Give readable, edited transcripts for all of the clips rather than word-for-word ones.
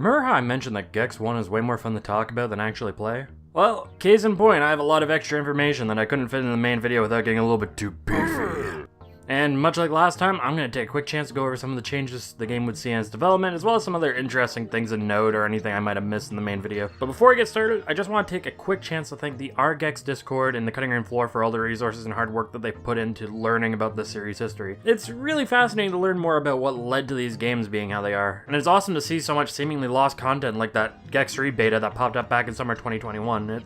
Remember how I mentioned that Gex 1 is way more fun to talk about than actually play? Well, case in point, I have a lot of extra information that I couldn't fit in the main video without getting a little bit too beefy. And much like last time, I'm going to take a quick chance to go over some of the changes the game would see in its development, as well as some other interesting things to note or anything I might have missed in the main video. But before I get started, I just want to take a quick chance to thank the Gex Discord and the Cutting Room Floor for all the resources and hard work that they put into learning about this series' history. It's really fascinating to learn more about what led to these games being how they are, and it's awesome to see so much seemingly lost content like that Gex 3 beta that popped up back in summer 2021.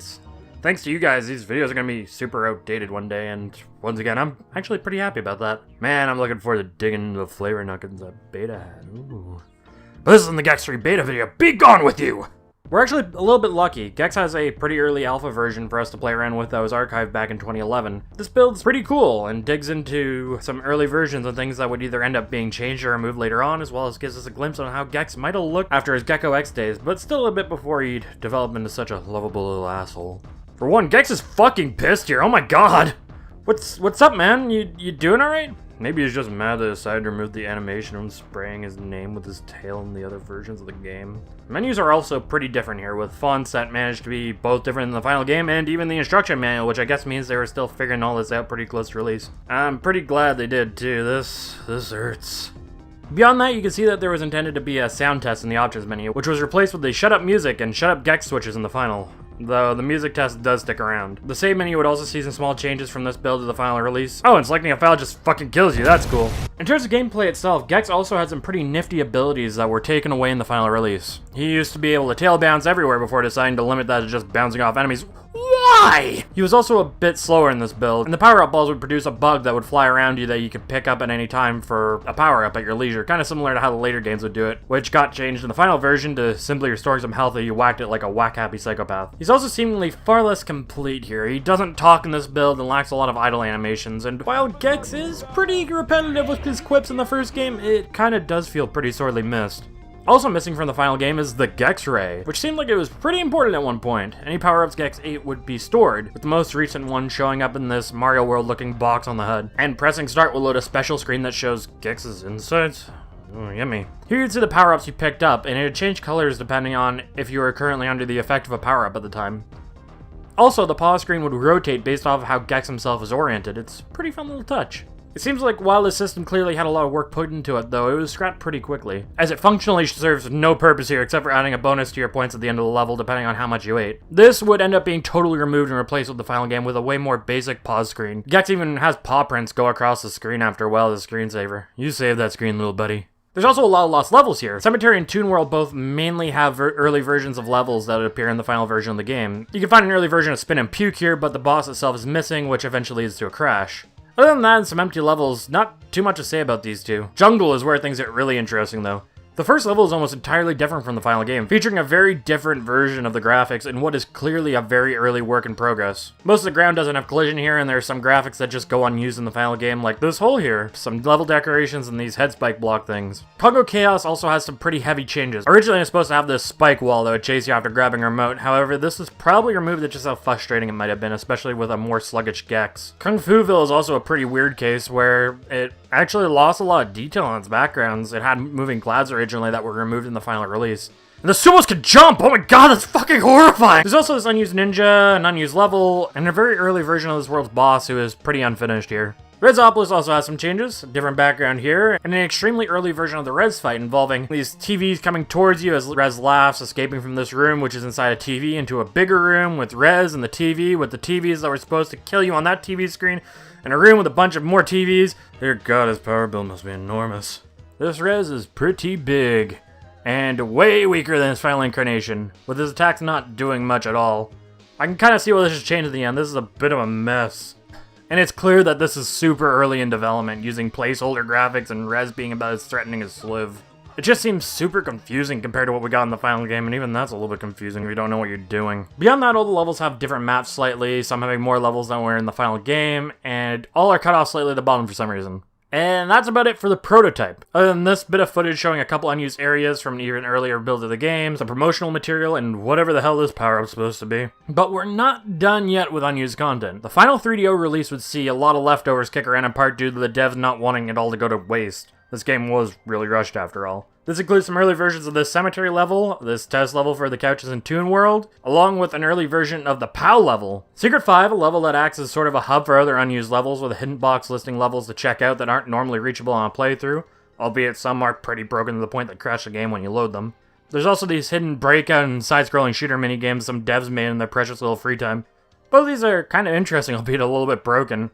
Thanks to you guys, these videos are going to be super outdated one day, and once again, I'm actually pretty happy about that. Man, I'm looking forward to digging into the flavor nuggets that beta had. Ooh. But this isn't the Gex 3 beta video. Be gone with you! We're actually a little bit lucky. Gex has a pretty early alpha version for us to play around with that was archived back in 2011. This build's pretty cool and digs into some early versions and things that would either end up being changed or removed later on, as well as gives us a glimpse on how Gex might have looked after his Gecko X days, but still a bit before he'd develop into such a lovable little asshole. For one, Gex is fucking pissed here. Oh my god! What's up, man? You doing alright? Maybe he's just mad that I decided to remove the animation of him spraying his name with his tail in the other versions of the game. Menus are also pretty different here, with fonts that managed to be both different in the final game and even the instruction manual, which I guess means they were still figuring all this out pretty close to release. I'm pretty glad they did too. This hurts. Beyond that, you can see that there was intended to be a sound test in the options menu, which was replaced with the shut up music and shut up Gex switches in the final. Though the music test does stick around. The save menu would also see some small changes from this build to the final release. Oh, and selecting a file just fucking kills you, that's cool. In terms of gameplay itself, Gex also had some pretty nifty abilities that were taken away in the final release. He used to be able to tail bounce everywhere before deciding to limit that to just bouncing off enemies. Why? He was also a bit slower in this build, and the power-up balls would produce a bug that would fly around you that you could pick up at any time for a power-up at your leisure, kind of similar to how the later games would do it, which got changed in the final version to simply restore some health if you whacked it like a whack-happy psychopath. He's also seemingly far less complete here. He doesn't talk in this build and lacks a lot of idle animations, and while Gex is pretty repetitive with his quips in the first game, it kind of does feel pretty sorely missed. Also missing from the final game is the Gex Ray, which seemed like it was pretty important at one point. Any power-ups Gex 8 would be stored, with the most recent one showing up in this Mario World looking box on the HUD. And pressing start will load a special screen that shows Gex's insides. Oh, yummy. Here you'd see the power-ups you picked up, and it would change colors depending on if you were currently under the effect of a power-up at the time. Also, the pause screen would rotate based off of how Gex himself is oriented. It's a pretty fun little touch. It seems like while the system clearly had a lot of work put into it, though, it was scrapped pretty quickly, as it functionally serves no purpose here except for adding a bonus to your points at the end of the level depending on how much you ate. This would end up being totally removed and replaced with the final game with a way more basic pause screen. Gex even has paw prints go across the screen after a while as a screensaver. You save that screen, little buddy. There's also a lot of lost levels here. Cemetery and Toon World both mainly have early versions of levels that would appear in the final version of the game. You can find an early version of Spin and Puke here, but the boss itself is missing, which eventually leads to a crash. Other than that and some empty levels, not too much to say about these two. Jungle is where things get really interesting though. The first level is almost entirely different from the final game, featuring a very different version of the graphics in what is clearly a very early work in progress. Most of the ground doesn't have collision here, and there are some graphics that just go unused in the final game, like this hole here, some level decorations, and these head spike block things. Pogo Chaos also has some pretty heavy changes. Originally it was supposed to have this spike wall that would chase you after grabbing a remote, however this was probably removed at just how frustrating it might have been, especially with a more sluggish Gex. Kung Fu-ville is also a pretty weird case where it actually lost a lot of detail on its backgrounds. It had moving clouds originally that were removed in the final release. And the sumos can jump! Oh my god, that's fucking horrifying! There's also this unused ninja, an unused level, and a very early version of this world's boss who is pretty unfinished here. Rezopolis also has some changes, a different background here, and an extremely early version of the Rez fight involving these TVs coming towards you as Rez laughs, escaping from this room, which is inside a TV, into a bigger room with Rez and the TV, with the TVs that were supposed to kill you on that TV screen, and a room with a bunch of more TVs. Dear god, his power bill must be enormous. This Rez is pretty big, and way weaker than his final incarnation, with his attacks not doing much at all. I can kind of see why this has changed at the end. This is a bit of a mess. And it's clear that this is super early in development, using placeholder graphics and Rez being about as threatening as Sliv. It just seems super confusing compared to what we got in the final game, and even that's a little bit confusing if you don't know what you're doing. Beyond that, all the levels have different maps slightly, some having more levels than were in the final game, and all are cut off slightly at the bottom for some reason. And that's about it for the prototype. Other than this bit of footage showing a couple unused areas from an even earlier build of the game, some promotional material, and whatever the hell this power-up's supposed to be. But we're not done yet with unused content. The final 3DO release would see a lot of leftovers kick around in part due to the devs not wanting it all to go to waste. This game was really rushed after all. This includes some early versions of the cemetery level, this test level for the Couches and Toon world, along with an early version of the POW level. Secret 5, a level that acts as sort of a hub for other unused levels with a hidden box listing levels to check out that aren't normally reachable on a playthrough, albeit some are pretty broken to the point that crash the game when you load them. There's also these hidden breakout and side-scrolling shooter minigames some devs made in their precious little free time. Both of these are kind of interesting, albeit a little bit broken,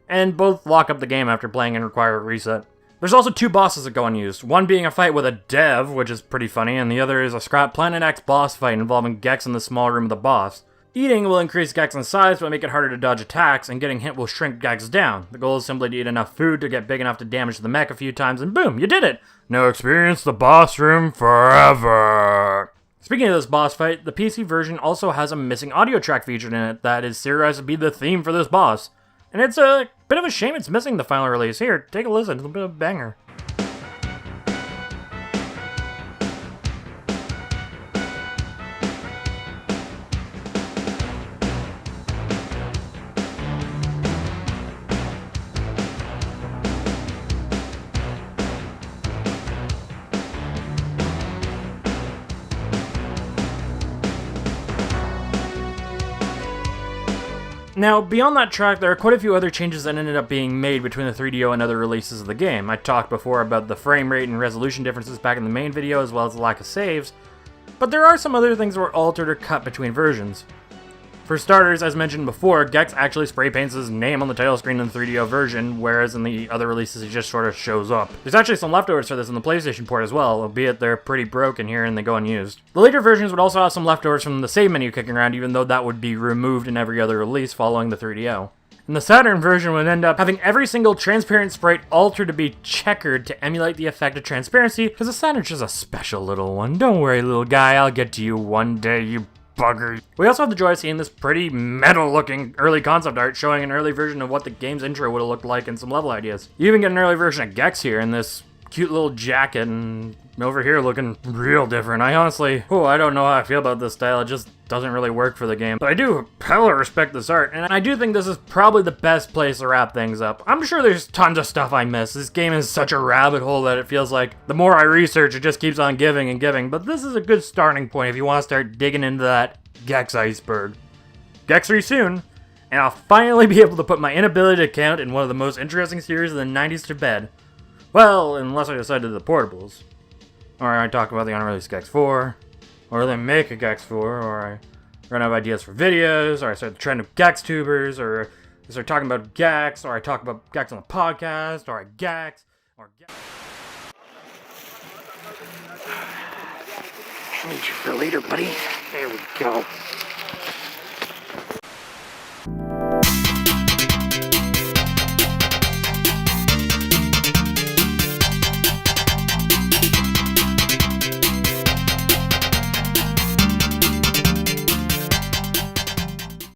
and both lock up the game after playing and require a reset. There's also 2 bosses that go unused, one being a fight with a dev, which is pretty funny, and the other is a Scrap Planet X boss fight involving Gexs in the small room of the boss. Eating will increase Gexs in size, but make it harder to dodge attacks, and getting hit will shrink Gexs down. The goal is simply to eat enough food to get big enough to damage the mech a few times, and boom, you did it! Now experience the boss room forever! Speaking of this boss fight, the PC version also has a missing audio track featured in it that is theorized to be the theme for this boss. And it's a bit of a shame it's missing the final release. Here, take a listen, it's a bit of a banger. Now, beyond that track, there are quite a few other changes that ended up being made between the 3DO and other releases of the game. I talked before about the frame rate and resolution differences back in the main video, as well as the lack of saves, but there are some other things that were altered or cut between versions. For starters, as mentioned before, Gex actually spray paints his name on the title screen in the 3DO version, whereas in the other releases he just sort of shows up. There's actually some leftovers for this in the PlayStation port as well, albeit they're pretty broken here and they go unused. The later versions would also have some leftovers from the save menu kicking around, even though that would be removed in every other release following the 3DO. And the Saturn version would end up having every single transparent sprite altered to be checkered to emulate the effect of transparency, because the Saturn's just a special little one. Don't worry, little guy, I'll get to you one day, you bugger. We also have the joy of seeing this pretty metal-looking early concept art showing an early version of what the game's intro would have looked like and some level ideas. You even get an early version of Gex here in this cute little jacket, and over here looking real different. I honestly, I don't know how I feel about this style. It just doesn't really work for the game. But I do hella respect this art, and I do think this is probably the best place to wrap things up. I'm sure there's tons of stuff I miss. This game is such a rabbit hole that it feels like the more I research, it just keeps on giving and giving. But this is a good starting point if you want to start digging into that Gex iceberg. Gex soon, and I'll finally be able to put my inability to count in one of the most interesting series of the 90s to bed. Well, unless I decide to do the portables. Or I talk about the unreleased Gex 4, or they make a Gex 4, or I run out of ideas for videos, or I start the trend of Gex tubers, or I start talking about Gex, or I talk about Gex on the podcast, or I Gex, or Gex. I need you for later, buddy. There we go.